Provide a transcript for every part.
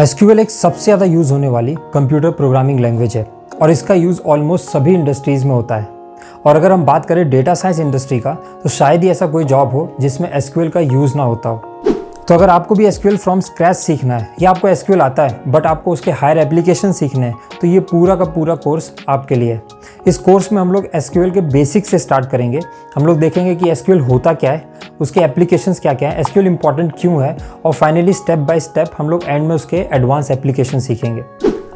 SQL एक सबसे ज़्यादा यूज़ होने वाली कंप्यूटर प्रोग्रामिंग लैंग्वेज है और इसका यूज़ ऑलमोस्ट सभी इंडस्ट्रीज़ में होता है। और अगर हम बात करें डेटा साइंस इंडस्ट्री का, तो शायद ही ऐसा कोई जॉब हो जिसमें एसक्यूएल का यूज़ ना होता हो। तो अगर आपको भी एसक्यूएल फ्रॉम स्क्रैच सीखना है या आपको एसक्यूएल आता है बट आपको उसके हायर एप्लीकेशन सीखने हैं, तो ये पूरा का पूरा कोर्स आपके लिए है। इस कोर्स में हम लोग एसक्यूएल के बेसिक से स्टार्ट करेंगे। हम लोग देखेंगे कि एसक्यूएल होता क्या है, उसके एप्लीकेशंस क्या क्या है, एसक्यूएल इंपॉर्टेंट क्यों है, और फाइनली स्टेप बाय स्टेप हम लोग एंड में उसके एडवांस एप्लीकेशन सीखेंगे।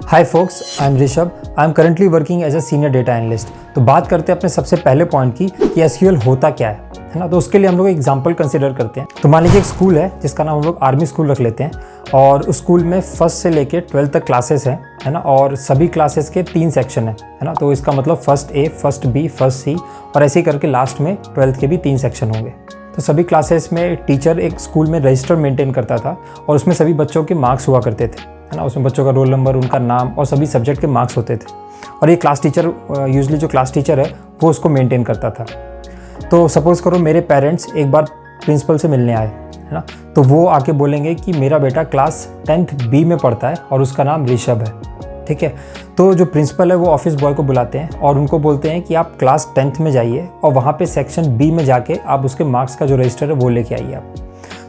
Hi folks, I am Rishabh. I am currently working as a senior data analyst. तो बात करते हैं अपने सबसे पहले पॉइंट की कि एसक्यूएल होता क्या है ना। तो उसके लिए हम लोग एग्जांपल कंसीडर करते हैं। तो मान लीजिए एक स्कूल है जिसका नाम हम लोग आर्मी स्कूल रख लेते हैं, और उस स्कूल में फर्स्ट से लेके 12th तक क्लासेस हैं, है ना। और सभी क्लासेस के 3 सेक्शन है ना। तो इसका मतलब first A, first B, first सी, और ऐसे ही करके लास्ट में 12th के भी 3 सेक्शन होंगे। तो सभी क्लासेस में टीचर एक स्कूल में रजिस्टर मेंटेन करता था और उसमें सभी बच्चों के मार्क्स हुआ करते थे, है ना। उसमें बच्चों का रोल नंबर, उनका नाम और सभी सब्जेक्ट के मार्क्स होते थे। और ये क्लास टीचर, यूजुअली जो क्लास टीचर है वो उसको मेंटेन करता था। तो सपोज़ करो मेरे पेरेंट्स एक बार प्रिंसिपल से मिलने आए, है ना। तो वो आके बोलेंगे कि मेरा बेटा क्लास 10th बी में पढ़ता है और उसका नाम ऋषभ है, ठीक है। तो जो प्रिंसिपल है वो ऑफिस बॉय को बुलाते हैं और उनको बोलते हैं कि आप क्लास 10th में जाइए और वहाँ पे सेक्शन बी में जाके आप उसके मार्क्स का जो रजिस्टर है वो लेके आइए आप।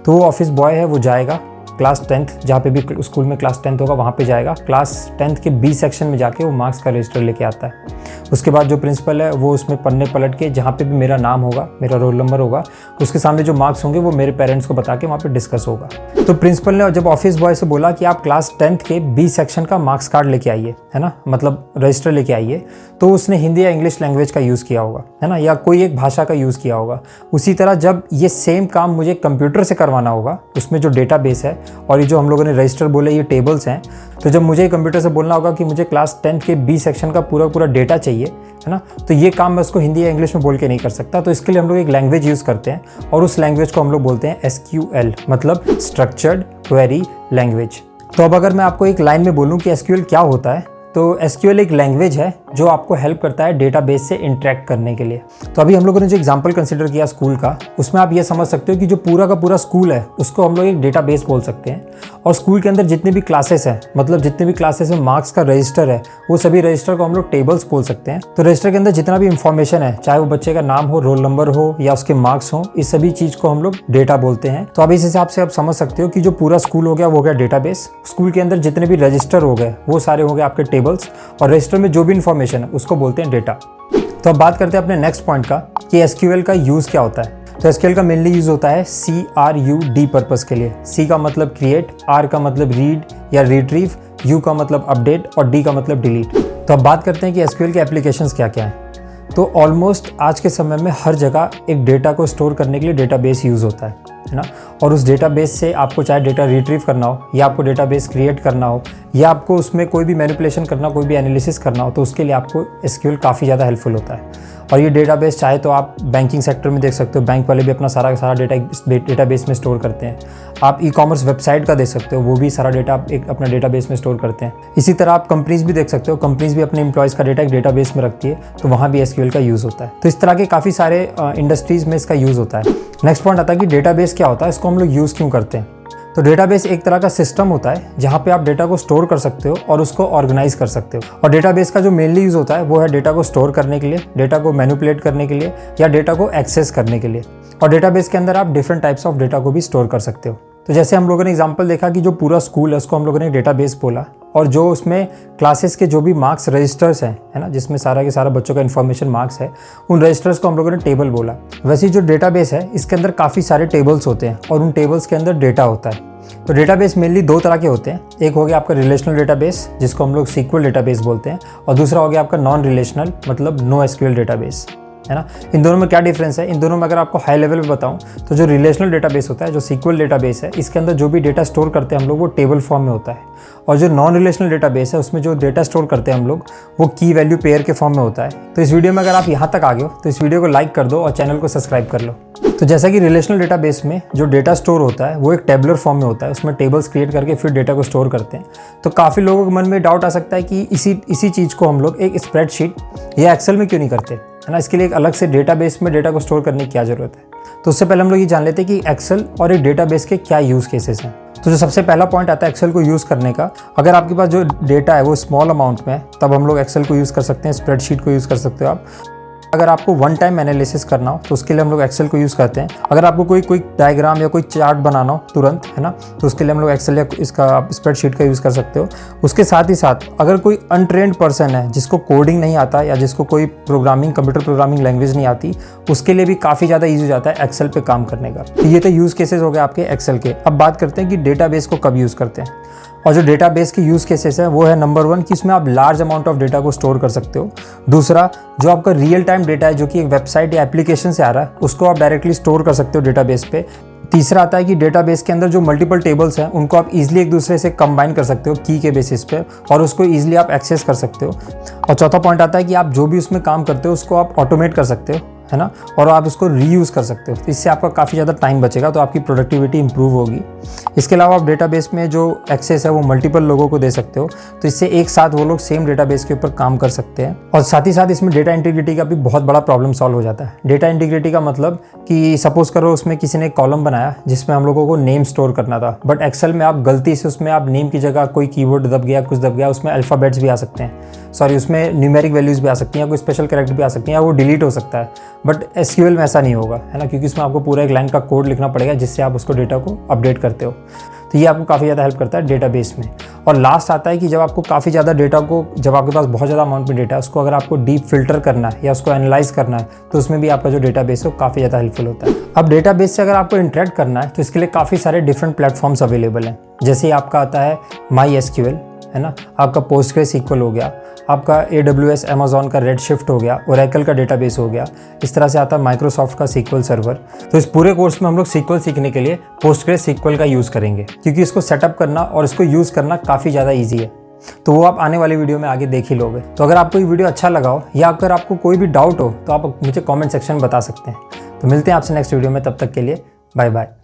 तो वो ऑफिस बॉय है, वो जाएगा क्लास 10th, जहाँ पे भी स्कूल में क्लास 10th होगा वहाँ पे जाएगा, क्लास 10th के बी सेक्शन में जाके वो मार्क्स का रजिस्टर लेके आता है। उसके बाद जो प्रिंसिपल है वो उसमें पन्ने पलट के जहाँ पे भी मेरा नाम होगा, मेरा रोल नंबर होगा, उसके सामने जो मार्क्स होंगे वो मेरे पेरेंट्स को बता के वहाँ पे डिस्कस होगा। तो प्रिंसिपल ने जब ऑफिस बॉय से बोला कि आप क्लास 10th के बी सेक्शन का मार्क्स कार्ड लेके आइए, है ना, मतलब रजिस्टर लेके आइए, तो उसने हिंदी या इंग्लिश लैंग्वेज का यूज़ किया होगा, है ना, या कोई एक भाषा का यूज़ किया होगा। उसी तरह जब ये सेम काम मुझे कंप्यूटर से करवाना होगा, उसमें जो डेटाबेस है और ये जो हम लोगों ने रजिस्टर बोले ये टेबल्स हैं, तो जब मुझे कंप्यूटर से बोलना होगा कि मुझे क्लास 10th के बी सेक्शन का पूरा डेटा चाहिए, है ना, तो ये काम मैं उसको हिंदी या इंग्लिश में बोल के नहीं कर सकता। तो इसके लिए हम लोग एक लैंग्वेज यूज़ करते हैं और उस लैंग्वेज को हम लोग बोलते हैं एसक्यूएल, मतलब स्ट्रक्चर्ड क्वेरी लैंग्वेज। तो अब अगर मैं आपको एक लाइन में बोलूँ कि एसक्यूएल क्या होता है, तो एसक्यूएल एक लैंग्वेज है जो आपको हेल्प करता है डेटाबेस से इंटरेक्ट करने के लिए। तो अभी हम लोगों ने जो एग्जांपल कंसीडर किया स्कूल का, उसमें आप ये समझ सकते हो कि जो पूरा का पूरा स्कूल है उसको हम लोग एक डेटाबेस बोल सकते हैं। और स्कूल के अंदर जितने भी क्लासेस हैं, मतलब जितने भी क्लासेस में मार्क्स का रजिस्टर है, वो सभी रजिस्टर को हम लोग टेबल्स बोल सकते हैं। तो रजिस्टर के अंदर जितना भी इंफॉर्मेशन है, चाहे वो बच्चे का नाम हो, रोल नंबर हो या उसके मार्क्स हो, इस सभी चीज़ को हम लोग डेटा बोलते हैं। तो अब इस हिसाब से आप समझ सकते हो कि जो पूरा स्कूल हो गया वो हो गया डेटाबेस। स्कूल के अंदर जितने भी रजिस्टर हो गए वो सारे हो गए आपके टेबल्स, और रजिस्टर में जो भी इंफॉर्मेशन है उसको बोलते हैं डेटा। तो अब बात करते हैं अपने नेक्स्ट पॉइंट का कि एसक्यूएल का यूज़ क्या होता है। तो एसक्यूएल का मेनली यूज़ होता है CRUD पर्पस के लिए। C का मतलब क्रिएट, R का मतलब रीड या रिट्रीव, U का मतलब अपडेट और D का मतलब डिलीट। तो अब बात करते हैं कि एसक्यूएल के एप्लीकेशंस क्या क्या हैं। तो ऑलमोस्ट आज के समय में हर जगह एक डेटा को स्टोर करने के लिए डेटाबेस यूज़ होता है ना। और उस डेटाबेस से आपको चाहे डेटा रिट्रीव करना हो, या आपको डेटाबेस क्रिएट करना हो, या आपको उसमें कोई भी मैनिपुलेशन करना, कोई भी एनालिसिस करना हो, तो उसके लिए आपको एसक्यूएल काफ़ी ज़्यादा हेल्पफुल होता है। और ये डेटाबेस चाहे तो आप बैंकिंग सेक्टर में देख सकते हो, बैंक वाले भी अपना सारा का सारा डेटा डेटाबेस में स्टोर करते हैं। आप ई-कॉमर्स वेबसाइट का देख सकते हो, वो भी सारा डेटा आप एक अपना डेटाबेस में स्टोर करते हैं। इसी तरह आप कंपनीज भी देख सकते हो, कंपनीज भी अपने एम्प्लॉयज़ का डेटा एक डेटाबेस में रखती है, तो वहाँ भी एसक्यूएल का यूज़ होता है। तो इस तरह के काफ़ी सारे इंडस्ट्रीज़ में इसका यूज़ होता है। नेक्स्ट पॉइंट आता है कि डेटाबेस क्या होता है, इसको हम लोग यूज़ क्यों करते हैं। तो डेटाबेस एक तरह का सिस्टम होता है जहाँ पे आप डेटा को स्टोर कर सकते हो और उसको ऑर्गेनाइज कर सकते हो। और डेटाबेस का जो मेनली यूज़ होता है वो है डेटा को स्टोर करने के लिए, डेटा को मैनिपुलेट करने के लिए, या डेटा को एक्सेस करने के लिए। और डेटाबेस के अंदर आप डिफरेंट टाइप्स ऑफ डेटा को भी स्टोर कर सकते हो। तो जैसे हम लोगों ने एग्जांपल देखा कि जो पूरा स्कूल है उसको हम लोगों ने डेटाबेस बोला, और जो उसमें क्लासेस के जो भी मार्क्स रजिस्टर्स हैं, है ना, जिसमें सारा के सारा बच्चों का इन्फॉर्मेशन मार्क्स है, उन रजिस्टर्स को हम लोगों ने टेबल बोला। वैसे जो डेटाबेस है इसके अंदर काफ़ी सारे टेबल्स होते हैं और उन टेबल्स के अंदर डेटा होता है। तो डेटाबेस मेनली 2 तरह के होते हैं। एक हो गया आपका रिलेशनल डेटाबेस जिसको हम लोग सीक्वल डेटाबेस बोलते हैं, और दूसरा हो गया आपका नॉन रिलेशनल, मतलब नो एसक्यूएल डेटाबेस, है ना। इन दोनों में क्या डिफरेंस है, इन दोनों में अगर आपको हाई लेवल में बताऊं तो जो रिलेशनल डेटाबेस होता है, जो सीक्वल डेटाबेस है, इसके अंदर जो भी डेटा स्टोर करते हैं हम लोग वो टेबल फॉर्म में होता है। और जो नॉन रिलेशनल डेटाबेस है उसमें जो डेटा स्टोर करते हैं हम लोग वो की वैल्यू पेयर के फॉर्म में होता है। तो इस वीडियो में अगर आप यहाँ तक आ गए हो तो इस वीडियो को लाइक कर दो और चैनल को सब्सक्राइब कर लो। तो जैसा कि रिलेशनल डेटाबेस में जो डेटा स्टोर होता है वो एक टेबलर फॉर्म में होता है, उसमें टेबल्स क्रिएट करके फिर डेटा को स्टोर करते हैं। तो काफ़ी लोगों के मन में डाउट आ सकता है कि इसी चीज़ को हम लोग एक स्प्रेडशीट या एक्सेल में क्यों नहीं करते, है ना। इसके लिए एक अलग से डेटाबेस में डेटा को स्टोर करने की क्या ज़रूरत है। तो उससे पहले हम लोग ये जान लेते हैं कि एक्सेल और एक डेटाबेस के क्या यूज़ केसेस हैं। तो जो सबसे पहला पॉइंट आता है एक्सेल को यूज़ करने का, अगर आपके पास जो डेटा है वो स्मॉल अमाउंट में है तब हम लोग एक्सेल को यूज़ कर सकते हैं, स्प्रेडशीट को यूज़ कर सकते हो आप। अगर आपको वन टाइम एनालिसिस करना हो तो उसके लिए हम लोग एक्सेल को यूज़ करते हैं। अगर आपको कोई डायग्राम या कोई चार्ट बनाना हो तुरंत, है ना, तो उसके लिए हम लोग एक्सेल या इसका आप स्प्रेडशीट का यूज़ कर सकते हो। उसके साथ ही साथ अगर कोई अनट्रेन्ड पर्सन है जिसको कोडिंग नहीं आता या जिसको कोई कंप्यूटर प्रोग्रामिंग लैंग्वेज नहीं आती, उसके लिए भी काफ़ी ज़्यादा ईजी हो जाता है एक्सेल पे काम करने का। तो ये तो यूज़ केसेस हो गए आपके एक्सेल के। अब बात करते हैं कि डेटाबेस को कब यूज़ करते हैं। और जो डेटाबेस के यूज़ केसेस है वो है नंबर 1 कि इसमें आप लार्ज अमाउंट ऑफ डेटा को स्टोर कर सकते हो। दूसरा, जो आपका रियल टाइम डेटा है जो कि एक वेबसाइट या एप्लीकेशन से आ रहा है उसको आप डायरेक्टली स्टोर कर सकते हो डेटाबेस पे। तीसरा आता है कि डेटाबेस के अंदर जो मल्टीपल टेबल्स हैं उनको आप इजीली एक दूसरे से कंबाइन कर सकते हो की के बेसिस पे और उसको इजीली आप एक्सेस कर सकते हो। और चौथा पॉइंट आता है कि आप जो भी उसमें काम करते हो उसको आप ऑटोमेट कर सकते हो, है ना, और आप उसको रीयूज़ कर सकते हो। तो इससे आपका काफ़ी ज़्यादा टाइम बचेगा, तो आपकी प्रोडक्टिविटी इंप्रूव होगी। इसके अलावा आप डेटाबेस में जो एक्सेस है वो मल्टीपल लोगों को दे सकते हो, तो इससे एक साथ वो लोग सेम डेटाबेस के ऊपर काम कर सकते हैं। और साथ ही साथ इसमें डेटा इंटीग्रिटी का भी बहुत बड़ा प्रॉब्लम सॉल्व हो जाता है। डेटा इंटीग्रिटी का मतलब कि सपोज करो उसमें किसी ने एक कॉलम बनाया जिसमें हम लोगों को नेम स्टोर करना था, बट एक्सेल में आप गलती से उसमें आप नेम की जगह कोई कीवर्ड दब गया, कुछ दब गया, उसमें अल्फ़ाबेट्स भी आ सकते हैं, उसमें न्यूमेरिक वैल्यूज़ भी आ सकती हैं या कोई स्पेशल कैरेक्टर भी आ सकती हैं या वो डिलीट हो सकता है। बट एसक्यूएल में ऐसा नहीं होगा, है ना, क्योंकि इसमें आपको पूरा एक लाइन का कोड लिखना पड़ेगा जिससे आप उसको डेटा को अपडेट करते हो। तो ये आपको काफ़ी ज़्यादा हेल्प करता है डेटाबेस में। और लास्ट आता है कि जब आपको काफ़ी ज़्यादा डेटा को, जब आपके पास बहुत ज़्यादा अमाउंट में डेटा है, उसको अगर आपको डीप फिल्टर करना है या उसको एनालाइज करना है तो उसमें भी आपका जो डेटाबेस है वो काफ़ी ज़्यादा हेल्पफुल होता है। अब डेटाबेस से अगर आपको इंटरेक्ट करना है तो इसके लिए काफ़ी सारे डिफरेंट प्लेटफॉर्म्स अवेलेबल हैं। जैसे आपका आता है MySQL, है ना, आपका PostgreSQL हो गया, आपका AWS Amazon का Redshift हो गया, Oracle का डेटाबेस हो गया, इस तरह से आता है माइक्रोसॉफ्ट का SQL सर्वर। तो इस पूरे कोर्स में हम लोग SQL सीखने के लिए PostgreSQL का यूज़ करेंगे, क्योंकि इसको सेटअप करना और इसको यूज़ करना काफ़ी ज़्यादा ईजी है। तो वो आप आने वाली वीडियो में आगे देख ही लोगे। तो अगर आपको ये वीडियो अच्छा लगा हो या अगर आपको कोई भी डाउट हो तो आप मुझे कॉमेंट सेक्शन में बता सकते हैं। तो मिलते हैं आपसे नेक्स्ट वीडियो में, तब तक के लिए बाय बाय।